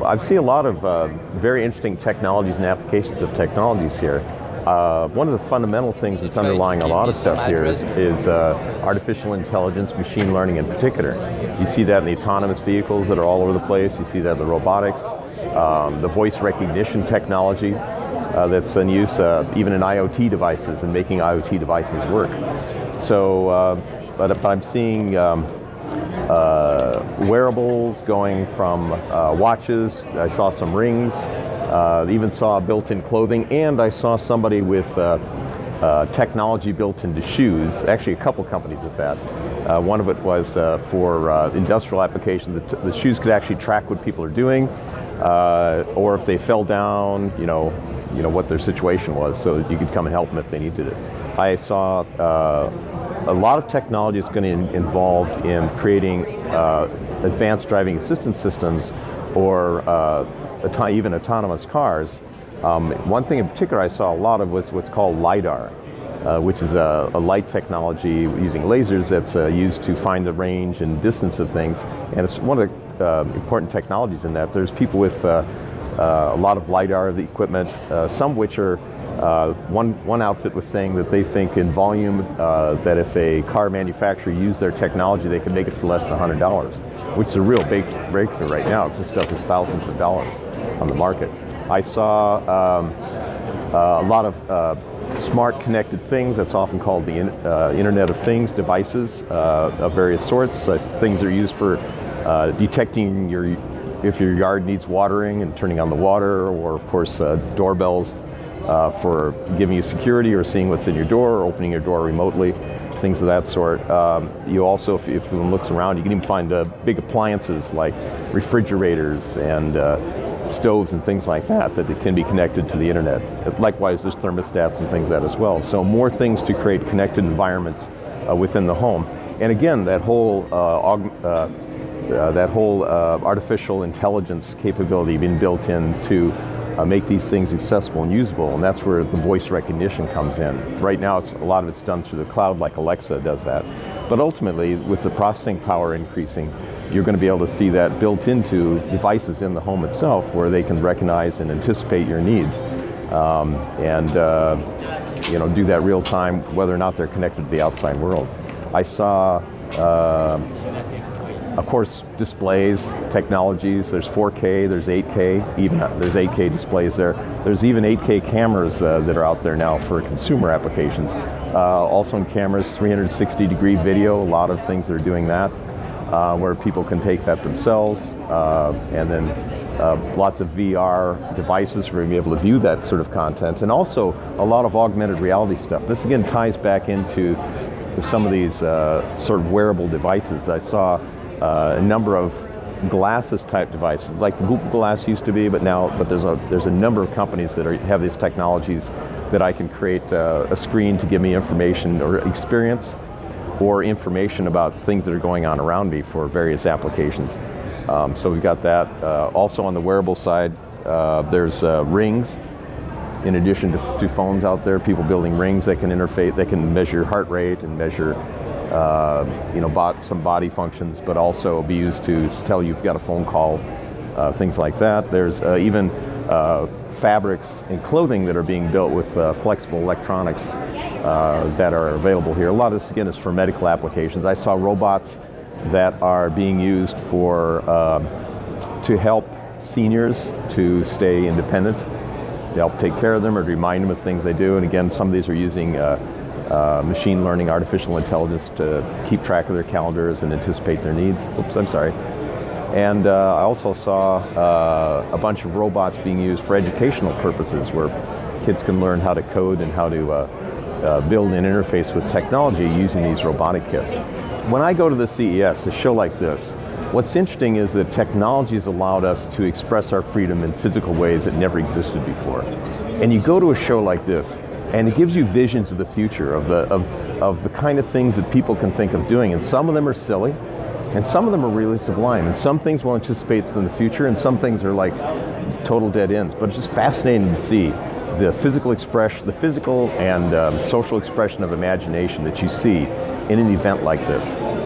I've seen a lot of very interesting technologies and applications of technologies here. One of the fundamental things that's underlying a lot of stuff here is artificial intelligence, machine learning in particular. You see that in the autonomous vehicles that are all over the place. You see that in the robotics, the voice recognition technology that's in use even in IoT devices and making IoT devices work. So, but I'm seeing wearables going from watches. I saw some rings. Even saw built-in clothing, and I saw somebody with technology built into shoes. Actually, a couple companies with that. One of it was for industrial applications. The shoes could actually track what people are doing, or if they fell down, you know what their situation was, so that you could come and help them if they needed it. I saw a lot of technology is going to involved in creating advanced driving assistance systems, or even autonomous cars. One thing in particular I saw a lot of was what's called LiDAR, which is a light technology using lasers that's used to find the range and distance of things. And it's one of the important technologies in that. There's people with a lot of LiDAR equipment, some which are, one outfit was saying that they think in volume that if a car manufacturer used their technology, they could make it for less than $100, which is a real big breakthrough right now, because this stuff is thousands of dollars on the market. I saw a lot of smart connected things. That's often called the Internet of Things devices of various sorts. Things that are used for detecting if your yard needs watering and turning on the water, or of course doorbells for giving you security or seeing what's in your door, or opening your door remotely, things of that sort. You also, if one looks around, you can even find big appliances like refrigerators and stoves and things like that that can be connected to the internet. Likewise, there's thermostats and things like that as well. So more things to create connected environments within the home. And again, that whole artificial intelligence capability being built in to make these things accessible and usable, and that's where the voice recognition comes in. Right now, a lot of it's done through the cloud, like Alexa does that. But ultimately, with the processing power increasing, you're going to be able to see that built into devices in the home itself, where they can recognize and anticipate your needs, and do that real time, whether or not they're connected to the outside world. I saw, of course, displays, technologies. There's 4K, there's 8K, even there's 8K displays there. There's even 8K cameras that are out there now for consumer applications. Also in cameras, 360-degree video, a lot of things that are doing that, where people can take that themselves, and then lots of VR devices for being able to view that sort of content, and also a lot of augmented reality stuff. This again ties back into some of these sort of wearable devices. I saw a number of glasses type devices, like the Google Glass used to be, but there's a number of companies that have these technologies that I can create a screen to give me information or experience, or information about things that are going on around me for various applications. So we've got that. Also on the wearable side, there's rings. In addition to phones out there, people building rings that can interface, they can measure heart rate and measure some body functions, but also be used to tell you if you've got a phone call, things like that. There's even fabrics and clothing that are being built with flexible electronics that are available here. A lot of this, again, is for medical applications. I saw robots that are being used for to help seniors to stay independent, to help take care of them or to remind them of things they do. And again, some of these are using machine learning, artificial intelligence to keep track of their calendars and anticipate their needs. Oops, I'm sorry. And I also saw a bunch of robots being used for educational purposes, where kids can learn how to code and how to build an interface with technology using these robotic kits. When I go to the CES, a show like this, what's interesting is that technology has allowed us to express our freedom in physical ways that never existed before. And you go to a show like this, and it gives you visions of the future, of the kind of things that people can think of doing. And some of them are silly, and some of them are really sublime. And some things we'll anticipate in the future, and some things are like total dead ends. But it's just fascinating to see the physical and social expression of imagination that you see in an event like this.